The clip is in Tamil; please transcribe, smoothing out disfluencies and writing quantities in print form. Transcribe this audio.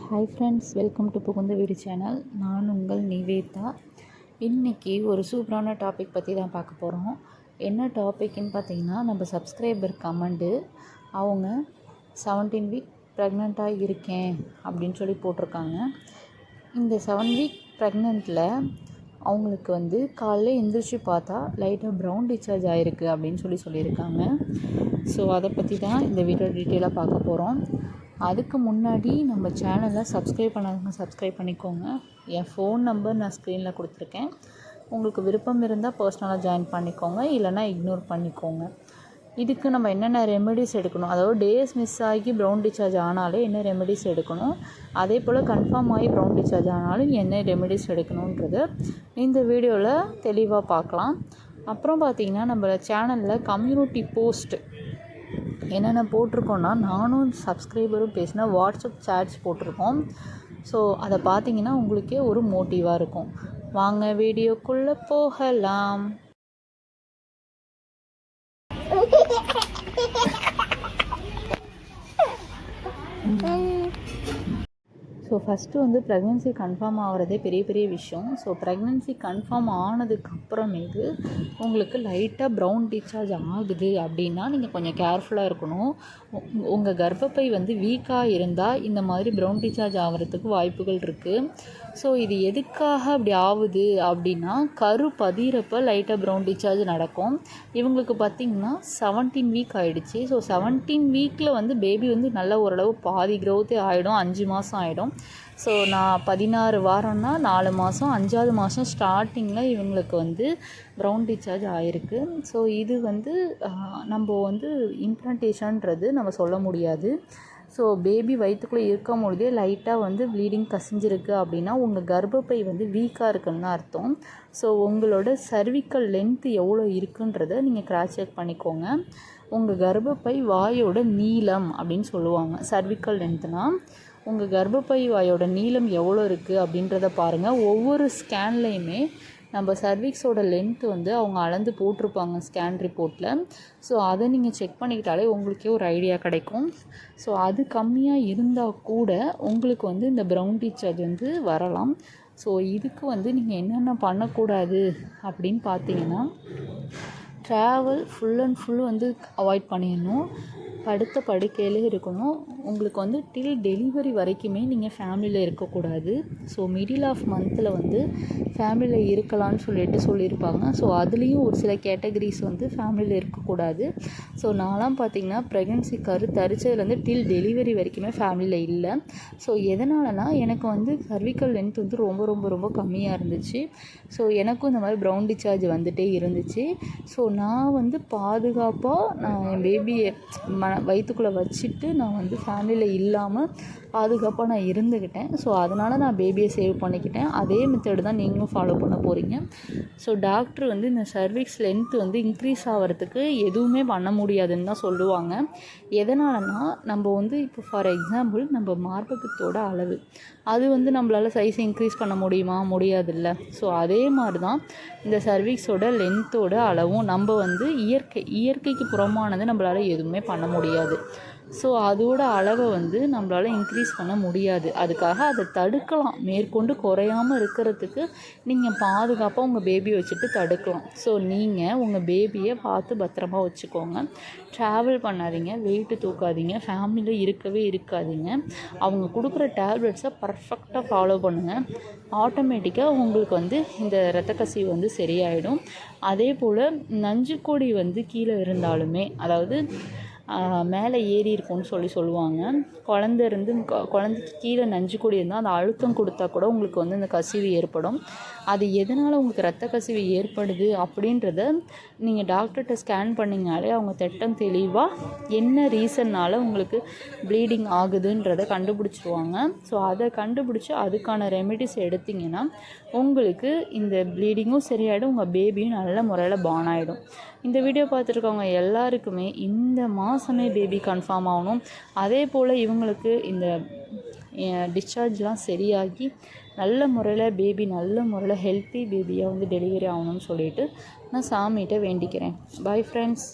ஹாய் ஃப்ரெண்ட்ஸ், வெல்கம் டு புகுந்த வீடு சேனல். நான் உங்கள் நிவேதா. இன்றைக்கி ஒரு சூப்பரான டாபிக் பற்றி தான் பார்க்க போகிறோம். என்ன டாபிக்னு பார்த்தீங்கன்னா, நம்ம சப்ஸ்கிரைபர் கமெண்டு அவங்க 17 வீக் ப்ரெக்னெண்ட்டாக இருக்கேன் அப்படின்னு சொல்லி போட்டிருக்காங்க. இந்த 7 வீக் ப்ரெக்னெண்ட்டில் அவங்களுக்கு காலையில் எழுந்திரிச்சு பார்த்தா லைட்டாக ப்ரௌன் டிஸ்சார்ஜ் ஆகிருக்கு அப்படின்னு சொல்லியிருக்காங்க. ஸோ அதை பற்றி தான் இந்த வீடியோ டீட்டெயிலாக பார்க்க போகிறோம். அதுக்கு முன்னாடி நம்ம சேனலை சப்ஸ்கிரைப் பண்ணாதவங்க சப்ஸ்கிரைப் பண்ணிக்கோங்க. என் ஃபோன் நம்பர் நான் ஸ்க்ரீனில் கொடுத்துருக்கேன். உங்களுக்கு விருப்பம் இருந்தால் பர்சனலாக ஜாயின் பண்ணிக்கோங்க, இல்லைனா இக்னோர் பண்ணிக்கோங்க. இதுக்கு நம்ம என்னென்ன ரெமெடிஸ் எடுக்கணும், அதாவது டேஸ் மிஸ் ஆகி ப்ரௌன் டிஸ்சார்ஜ் ஆனாலே என்ன ரெமெடிஸ் எடுக்கணும், அதே போல் கன்ஃபார்ம் ஆகி ப்ரௌன் டிஸ்சார்ஜ் ஆனாலும் என்ன ரெமெடிஸ் எடுக்கணுன்றது இந்த வீடியோவில் தெளிவாக பார்க்கலாம். அப்புறம் பார்த்திங்கன்னா, நம்ம சேனலில் கம்யூனிட்டி போஸ்ட் என்னென்ன போட்டிருக்கோன்னா, நானும் சப்ஸ்கிரைபரும் பேசினா வாட்ஸ்அப் சேட்ஸ் போட்டிருக்கோம். ஸோ அதை பார்த்திங்கன்னா உங்களுக்கே ஒரு மோட்டிவாக இருக்கும். வாங்க வீடியோக்குள்ளே போகலாம். ஸோ ஃபஸ்ட்டு ப்ரெக்னென்சி கன்ஃபார்ம் ஆகிறதே பெரிய விஷயம். ஸோ ப்ரெக்னென்சி கன்ஃபார்ம் ஆனதுக்கப்புறமேட்டு உங்களுக்கு லைட்டாக ப்ரௌன் டிஸ்சார்ஜ் ஆகுது அப்படின்னா நீங்கள் கொஞ்சம் கேர்ஃபுல்லாக இருக்கணும். உங்கள் கர்ப்பப்பை வீக்காக இருந்தால் இந்த மாதிரி ப்ரௌன் டிஸ்சார்ஜ் ஆகிறதுக்கு வாய்ப்புகள் இருக்குது. ஸோ இது எதுக்காக அப்படி ஆகுது அப்படின்னா, கரு பதிகிறப்ப லைட்டாக ப்ரௌன் டிஸ்சார்ஜ் நடக்கும். இவங்களுக்கு பார்த்திங்கன்னா 17 வீக் ஆகிடுச்சு. ஸோ 17 வீக்கில் பேபி நல்ல ஓரளவு பாதி க்ரோத்தே ஆகிடும், 5 மாதம் ஆகிடும். ஸோ நான் 16 வாரம்னா 4 மாதம், 5ஆவது மாதம் ஸ்டார்டிங்கில் இவங்களுக்கு ப்ரௌன் டிஸ்சார்ஜ் ஆகிருக்கு. ஸோ இது நம்ம இம்ப்ளான்டேஷன்ன்றது நம்ம சொல்ல முடியாது. ஸோ பேபி வயிற்றுக்குள்ளே இருக்கும் பொழுதே லைட்டாக ப்ளீடிங் கசிஞ்சிருக்கு அப்படின்னா உங்கள் கர்ப்பப்பை வீக்காக இருக்குன்னு அர்த்தம். ஸோ உங்களோட சர்விக்கல் லென்த்து எவ்வளோ இருக்குன்றதை நீங்கள் கிராஸ் செக் பண்ணிக்கோங்க. உங்கள் கர்ப்பப்பை வாயோட நீளம் அப்படின்னு சொல்லுவாங்க. சர்விக்கல் லென்த்துனால் உங்கள் கர்ப்பப்பை வாயோட நீளம் எவ்வளோ இருக்குது அப்படின்றத பாருங்கள். ஒவ்வொரு ஸ்கேன்லேயுமே நம்ம சர்விக்ஸோட லென்த்து அவங்க அளந்து போட்டிருப்பாங்க ஸ்கேன் ரிப்போர்ட்டில். ஸோ அதை நீங்கள் செக் பண்ணிக்கிட்டாலே உங்களுக்கே ஒரு ஐடியா கிடைக்கும். ஸோ அது கம்மியாக இருந்தால் கூட உங்களுக்கு இந்த ப்ரௌன் டிஸ்சார்ஜ் வரலாம். ஸோ இதுக்கு நீங்கள் என்னென்ன பண்ணக்கூடாது அப்படின்னு பார்த்தீங்கன்னா, travel full and full avoid பண்ணிடணும். படுத்த படுக்கையிலே இருக்கணும். உங்களுக்கு டில் டெலிவரி வரைக்குமே நீங்கள் ஃபேமிலியில் இருக்கக்கூடாது. ஸோ மிடில் ஆஃப் மந்தில் ஃபேமிலியில் இருக்கலான்னு சொல்லியிருப்பாங்க. ஸோ அதுலேயும் ஒரு சில கேட்டகரிஸ் ஃபேமிலியில் இருக்கக்கூடாது. ஸோ நான்லாம் பார்த்திங்கன்னா ப்ரெக்னென்சி தரிச்சதுலேருந்து டில் டெலிவரி வரைக்குமே ஃபேமிலியில் இல்லை. ஸோ எதனாலனா எனக்கு சர்விக்கல் லென்த் ரொம்ப ரொம்ப ரொம்ப கம்மியாக இருந்துச்சு. ஸோ எனக்கும் இந்த மாதிரி ப்ரௌன் டிஸ்சார்ஜ் வந்துகிட்டே இருந்துச்சு. ஸோ நான் பாதுகாப்பாக நான் என் பேபியை வயிற்றுக்குள்ளே வச்சுட்டு நான் ஃபேமிலியில் இல்லாமல் பாதுகாப்பாக நான் இருந்துக்கிட்டேன். ஸோ அதனால் நான் பேபியை சேவ் பண்ணிக்கிட்டேன். அதே மெத்தடு தான் நீங்களும் ஃபாலோ பண்ண போகிறீங்க. ஸோ டாக்டர் இந்த சர்விக்ஸ் லென்த்து இன்க்ரீஸ் ஆகிறதுக்கு எதுவுமே பண்ண முடியாதுன்னு தான் சொல்லுவாங்க. எதனாலனா நம்ம இப்போ ஃபார் எக்ஸாம்பிள் நம்ம மார்பகத்தோட அளவு அது நம்மளால் சைஸை இன்க்ரீஸ் பண்ண முடியுமா? முடியாதுல்ல. ஸோ அதே மாதிரி தான் இந்த சர்விக்ஸோட லென்த்தோட அளவும் நம்ம இயற்கைக்கு புறமானது நம்மளால் எதுவுமே பண்ண முடியாது. ஸோ அதோட அளவை நம்மளால் இன்க்ரீஸ் பண்ண முடியாது. அதுக்காக அதை தடுக்கலாம். மேற்கொண்டு குறையாமல் இருக்கிறதுக்கு நீங்கள் பாதுகாப்பாக உங்கள் பேபியை வச்சுட்டு தடுக்கலாம். ஸோ நீங்கள் உங்கள் பேபியை பார்த்து பத்திரமா வச்சுக்கோங்க. ட்ராவல் பண்ணாதீங்க, வெயிட்டு தூக்காதீங்க, ஃபேமிலியில் இருக்கவே இருக்காதீங்க. அவங்க கொடுக்குற டேப்லெட்ஸை பர்ஃபெக்டாக ஃபாலோ பண்ணுங்கள். ஆட்டோமேட்டிக்காக உங்களுக்கு இந்த இரத்த கசிவு சரியாயிடும். அதே போல் நஞ்சுக்கொடி கீழே இருந்தாலுமே, அதாவது மேலே ஏறி இருக்கும்னு சொல்லுவாங்க. குழந்தைக்கு கீழே நஞ்சுக்கொடி இருந்தால் அந்த அழுத்தம் கொடுத்தா கூட உங்களுக்கு இந்த கசிவு ஏற்படும். அது எதனால் உங்களுக்கு ரத்த கசிவு ஏற்படுது அப்படின்றத நீங்கள் டாக்டர்கிட்ட ஸ்கேன் பண்ணிங்கனாலே அவங்க திட்டம் தெளிவாக என்ன ரீசன்னால் உங்களுக்கு ப்ளீடிங் ஆகுதுன்றதை கண்டுபிடிச்சிருவாங்க. ஸோ அதை கண்டுபிடிச்சி அதுக்கான ரெமெடிஸ் எடுத்திங்கன்னா உங்களுக்கு இந்த ப்ளீடிங்கும் சரியாயிடும், உங்கள் பேபியும் நல்ல முறையில் பார்ன் ஆகிடும். இந்த வீடியோ பார்த்துருக்கவங்க எல்லாருக்குமே இந்த மாதமே பேபி கன்ஃபார்ம் ஆகணும். அதே போல் இவங்களுக்கு இந்த டிஸ்சார்ஜ்லாம் சரியாகி நல்ல முறையில் பேபி நல்ல முறையில் ஹெல்த்தி பேபியாக டெலிவரி ஆகணும்னு சொல்லிட்டு நான் சாமிகிட்ட வேண்டிக்கிறேன். Bye friends.